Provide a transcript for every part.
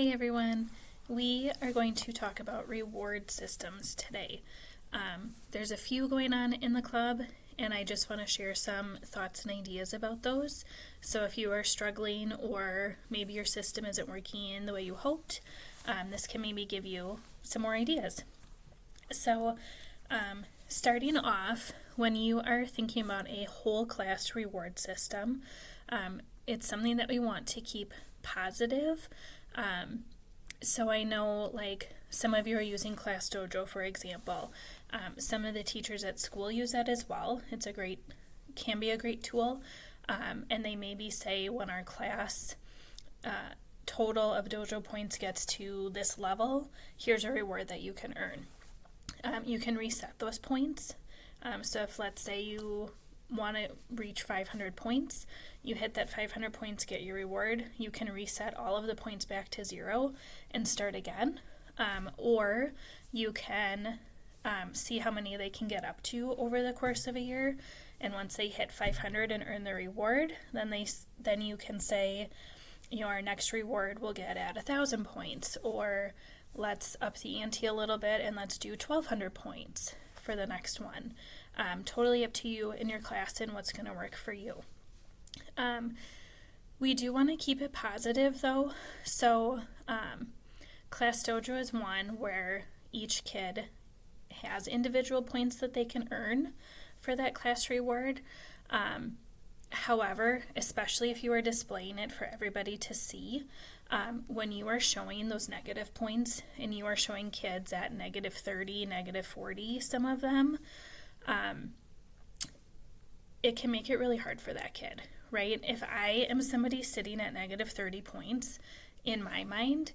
Hey everyone, we are going to talk about reward systems today. There's a few going on in the club, and I just want to share some thoughts and ideas about those. So if you are struggling or maybe your system isn't working the way you hoped, this can maybe give you some more ideas. So starting off, when you are thinking about a whole class reward system, it's something that we want to keep positive. So I know like some of you are using ClassDojo, for example. Some of the teachers at school use that as well. Can be a great tool. And they maybe say when our class total of dojo points gets to this level, here's a reward that you can earn. You can reset those points. So if let's say you want to reach 500 points, you hit that 500 points, get your reward, you can reset all of the points back to 0 and start again. Or you can see how many they can get up to over the course of a year, and once they hit 500 and earn the reward, then you can say, our next reward will get at 1,000 points, or let's up the ante a little bit and let's do 1,200 points for the next one. Totally up to you in your class and what's going to work for you. We do want to keep it positive though. So ClassDojo is one where each kid has individual points that they can earn for that class reward. However, especially if you are displaying it for everybody to see, when you are showing those negative points and you are showing kids at -30, -40, some of them, it can make it really hard for that kid, right? If I am somebody sitting at -30 points, in my mind,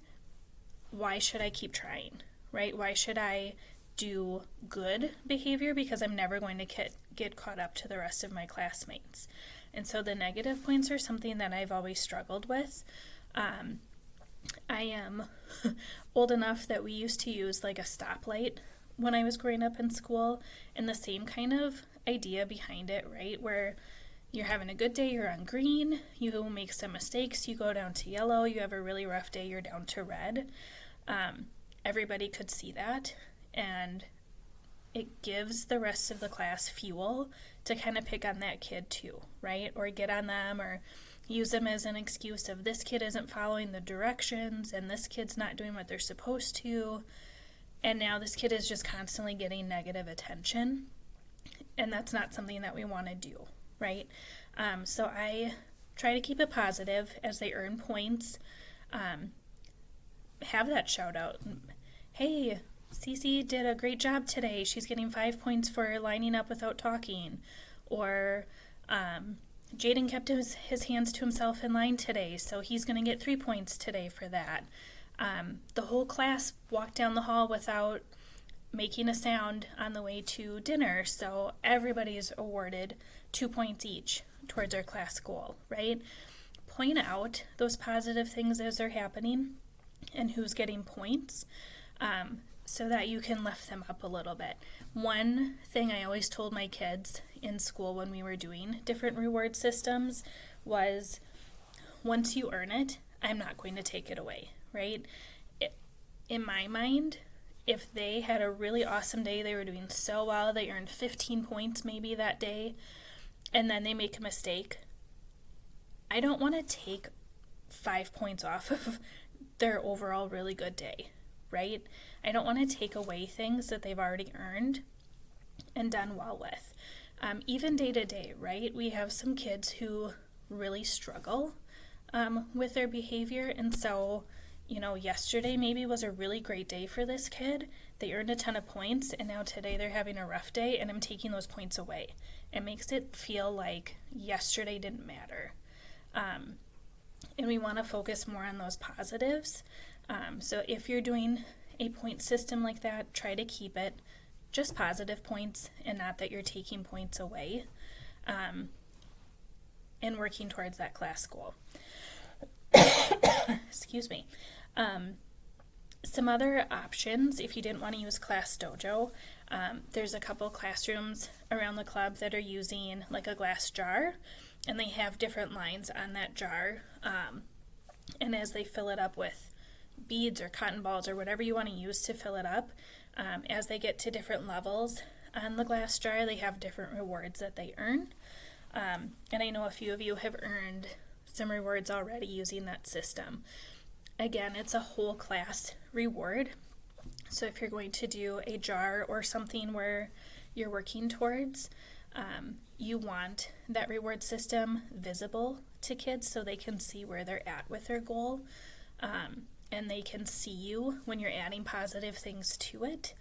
why should I keep trying, right? Why should I do good behavior? Because I'm never going to get caught up to the rest of my classmates. And so the negative points are something that I've always struggled with. I am old enough that we used to use like a stoplight when I was growing up in school, and the same kind of idea behind it, right? Where you're having a good day, you're on green, you make some mistakes, you go down to yellow, you have a really rough day, you're down to red. Everybody could see that, and it gives the rest of the class fuel to kind of pick on that kid too, right? Or get on them, or use them as an excuse of this kid isn't following the directions and this kid's not doing what they're supposed to. And now this kid is just constantly getting negative attention. And that's not something that we want to do, right? So I try to keep it positive as they earn points. Have that shout out. Hey, Cece did a great job today. She's getting 5 points for lining up without talking. Or Jaden kept his hands to himself in line today, so he's going to get 3 points today for that. The whole class walked down the hall without making a sound on the way to dinner, so everybody is awarded 2 points each towards our class goal, right? Point out those positive things as they're happening and who's getting points, so that you can lift them up a little bit. One thing I always told my kids in school when we were doing different reward systems was, once you earn it, I'm not going to take it away, right? In my mind, if they had a really awesome day, they were doing so well, they earned 15 points maybe that day, and then they make a mistake, I don't want to take 5 points off of their overall really good day, right? I don't want to take away things that they've already earned and done well with. Even day to day, right? We have some kids who really struggle with their behavior, and so yesterday maybe was a really great day for this kid. They earned a ton of points, and now today they're having a rough day, and I'm taking those points away. It makes it feel like yesterday didn't matter. And we want to focus more on those positives. So if you're doing a point system like that, try to keep it just positive points and not that you're taking points away, and working towards that class goal. Excuse me. Some other options, if you didn't want to use ClassDojo, there's a couple classrooms around the club that are using like a glass jar, and they have different lines on that jar, and as they fill it up with beads or cotton balls or whatever you want to use to fill it up. As they get to different levels on the glass jar, they have different rewards that they earn. And I know a few of you have earned some rewards already using that system. Again, it's a whole class reward. So if you're going to do a jar or something where you're working towards, you want that reward system visible to kids so they can see where they're at with their goal, and they can see you when you're adding positive things to it.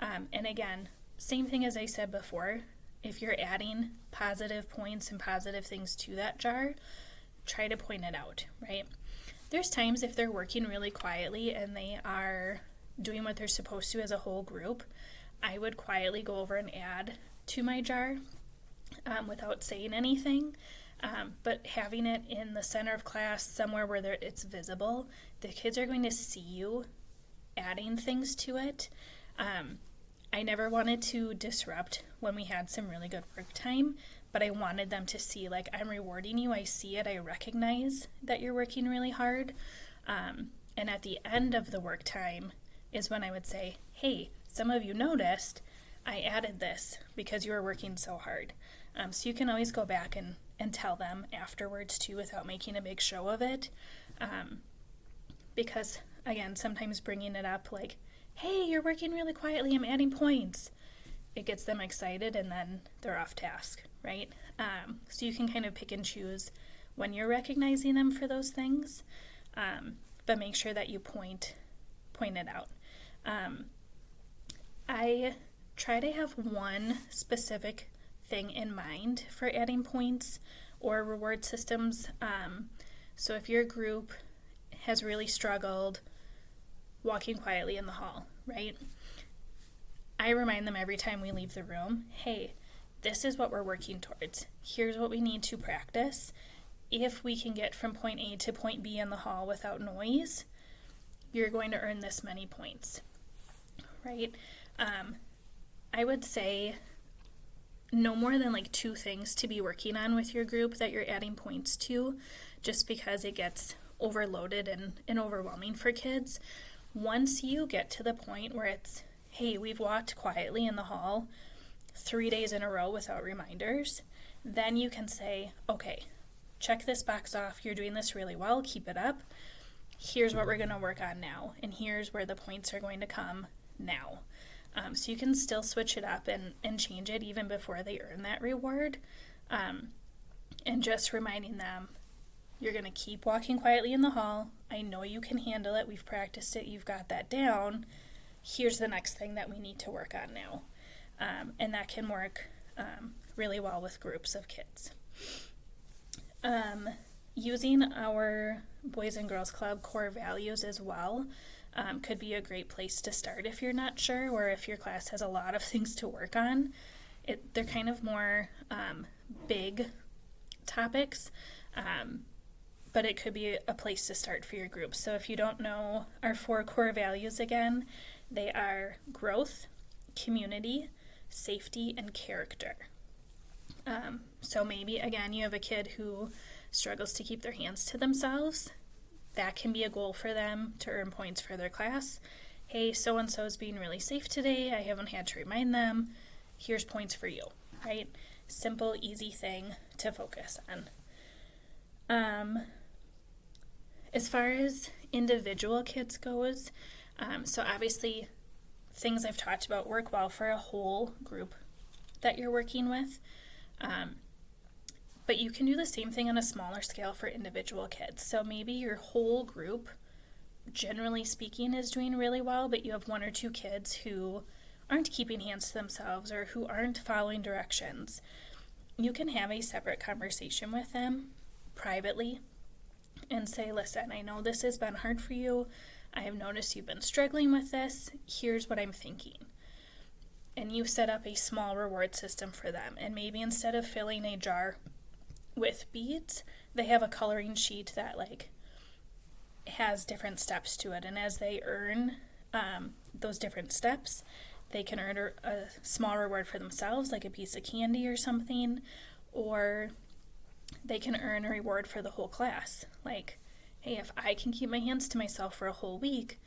And again, same thing as I said before, if you're adding positive points and positive things to that jar, try to point it out, right? There's times if they're working really quietly and they are doing what they're supposed to as a whole group, I would quietly go over and add to my jar without saying anything. But having it in the center of class, somewhere where it's visible, the kids are going to see you adding things to it. I never wanted to disrupt when we had some really good work time, but I wanted them to see, like, I'm rewarding you, I see it, I recognize that you're working really hard. And at the end of the work time is when I would say, hey, some of you noticed I added this because you were working so hard. So you can always go back and tell them afterwards too without making a big show of it. Because, again, sometimes bringing it up like, hey, you're working really quietly, I'm adding points, it gets them excited and then they're off task, right? So you can kind of pick and choose when you're recognizing them for those things, but make sure that you point it out. I try to have one specific thing in mind for adding points or reward systems. So if your group has really struggled walking quietly in the hall, right? I remind them every time we leave the room, hey, this is what we're working towards. Here's what we need to practice. If we can get from point A to point B in the hall without noise, you're going to earn this many points, right? I would say no more than like 2 things to be working on with your group that you're adding points to, just because it gets overloaded and overwhelming for kids. Once you get to the point where it's, hey, we've walked quietly in the hall 3 days in a row without reminders, then you can say, okay, check this box off, you're doing this really well, keep it up. Here's what we're going to work on now, and here's where the points are going to come now. So you can still switch it up and change it even before they earn that reward. And just reminding them, you're going to keep walking quietly in the hall. I know you can handle it. We've practiced it. You've got that down. Here's the next thing that we need to work on now. And that can work really well with groups of kids. Using our Boys and Girls Club core values as well could be a great place to start if you're not sure, or if your class has a lot of things to work on. They're kind of more big topics, but it could be a place to start for your group. So if you don't know our 4 core values again, they are growth, community, safety, and character. So maybe, again, you have a kid who struggles to keep their hands to themselves. That can be a goal for them to earn points for their class. Hey, so-and-so is being really safe today. I haven't had to remind them. Here's points for you, right? Simple, easy thing to focus on. As far as individual kids goes, so obviously things I've talked about work well for a whole group that you're working with. But you can do the same thing on a smaller scale for individual kids. So maybe your whole group, generally speaking, is doing really well, but you have 1 or 2 kids who aren't keeping hands to themselves or who aren't following directions. You can have a separate conversation with them privately and say, listen, I know this has been hard for you. I have noticed you've been struggling with this. Here's what I'm thinking. And you set up a small reward system for them. And maybe instead of filling a jar with beads, they have a coloring sheet that has different steps to it. And as they earn those different steps, they can earn a small reward for themselves, like a piece of candy or something, or they can earn a reward for the whole class. Like, hey, if I can keep my hands to myself for a whole week,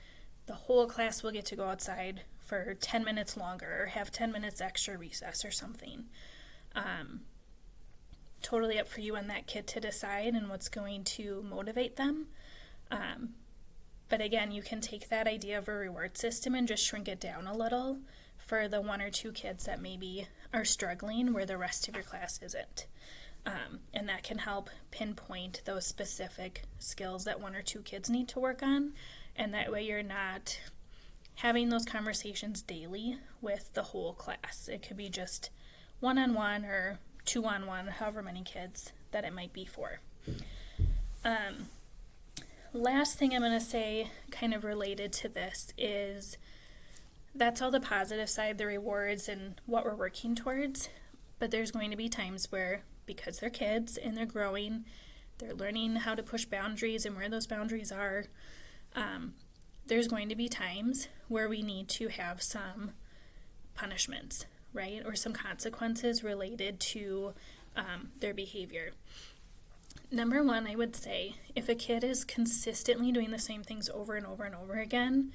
the whole class will get to go outside for 10 minutes longer or have 10 minutes extra recess or something. Totally up for you and that kid to decide and what's going to motivate them. But again, you can take that idea of a reward system and just shrink it down a little for the 1 or 2 kids that maybe are struggling where the rest of your class isn't. And that can help pinpoint those specific skills that 1 or 2 kids need to work on. And that way you're not having those conversations daily with the whole class. It could be just 1-on-1 or 2-on-1, however many kids that it might be for. Last thing I'm going to say, kind of related to this, is that's all the positive side, the rewards and what we're working towards. But there's going to be times where, because they're kids and they're growing, they're learning how to push boundaries and where those boundaries are. There's going to be times where we need to have some punishments, right? Or some consequences related to their behavior. Number 1, I would say, if a kid is consistently doing the same things over and over and over again,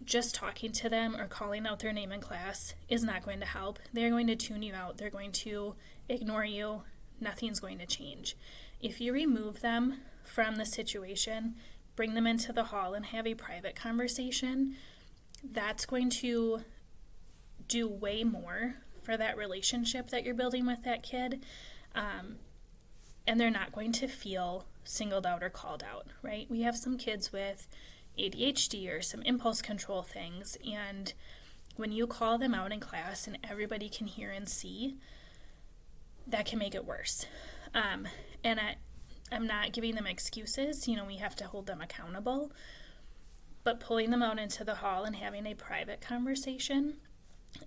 just talking to them or calling out their name in class is not going to help. They're going to tune you out. They're going to ignore you. Nothing's going to change. If you remove them from the situation, bring them into the hall and have a private conversation, that's going to do way more for that relationship that you're building with that kid. And they're not going to feel singled out or called out, right? We have some kids with ADHD or some impulse control things, and when you call them out in class and everybody can hear and see, that can make it worse. And I'm not giving them excuses. We have to hold them accountable. But pulling them out into the hall and having a private conversation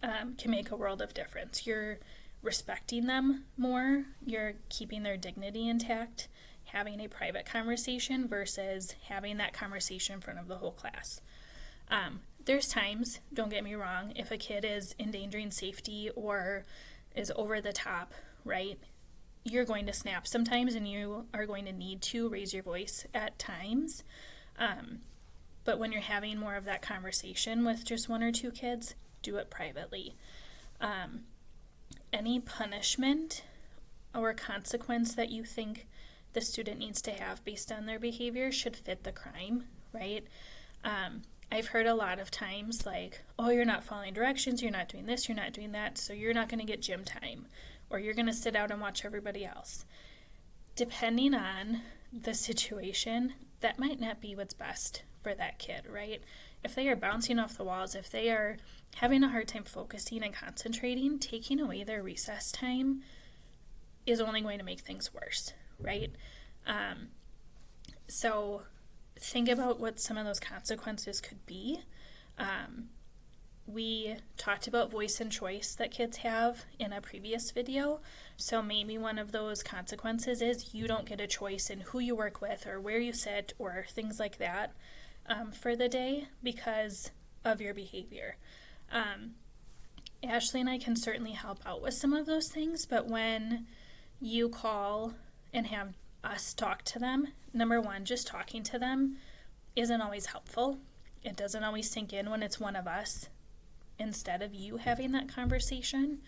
can make a world of difference. You're respecting them more. You're keeping their dignity intact, having a private conversation versus having that conversation in front of the whole class. There's times, don't get me wrong, if a kid is endangering safety or is over the top, right, you're going to snap sometimes and you are going to need to raise your voice at times. But when you're having more of that conversation with just 1 or 2 kids, do it privately. Any punishment or consequence that you think the student needs to have based on their behavior should fit the crime, right? I've heard a lot of times like, oh, you're not following directions, you're not doing this, you're not doing that, so you're not going to get gym time, or you're going to sit out and watch everybody else. Depending on the situation, that might not be what's best for that kid, right? If they are bouncing off the walls, if they are having a hard time focusing and concentrating, taking away their recess time is only going to make things worse, right? So think about what some of those consequences could be. We talked about voice and choice that kids have in a previous video. So maybe one of those consequences is you don't get a choice in who you work with or where you sit or things like that for the day because of your behavior. Ashley and I can certainly help out with some of those things, but when you call and have us talk to them, number 1, just talking to them isn't always helpful. It doesn't always sink in when it's one of us instead of you having that conversation.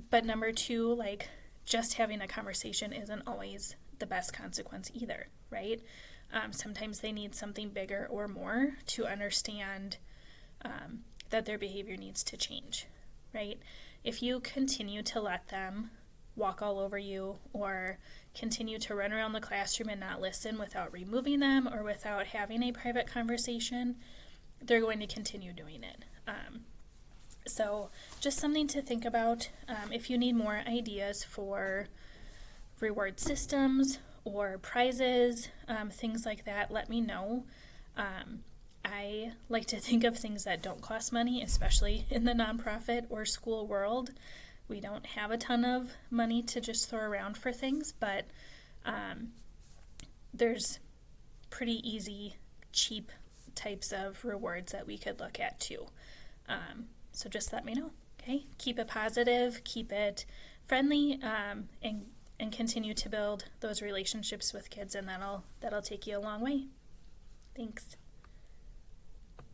But number 2, like, just having a conversation isn't always the best consequence either, right? Sometimes they need something bigger or more to understand that their behavior needs to change, right? If you continue to let them walk all over you or continue to run around the classroom and not listen without removing them or without having a private conversation, they're going to continue doing it. So just something to think about. If you need more ideas for reward systems or prizes, things like that, let me know. I like to think of things that don't cost money, especially in the nonprofit or school world. We don't have a ton of money to just throw around for things, but there's pretty easy, cheap types of rewards that we could look at too. So just let me know, okay? Keep it positive, keep it friendly, and and continue to build those relationships with kids, and that'll take you a long way. Thanks.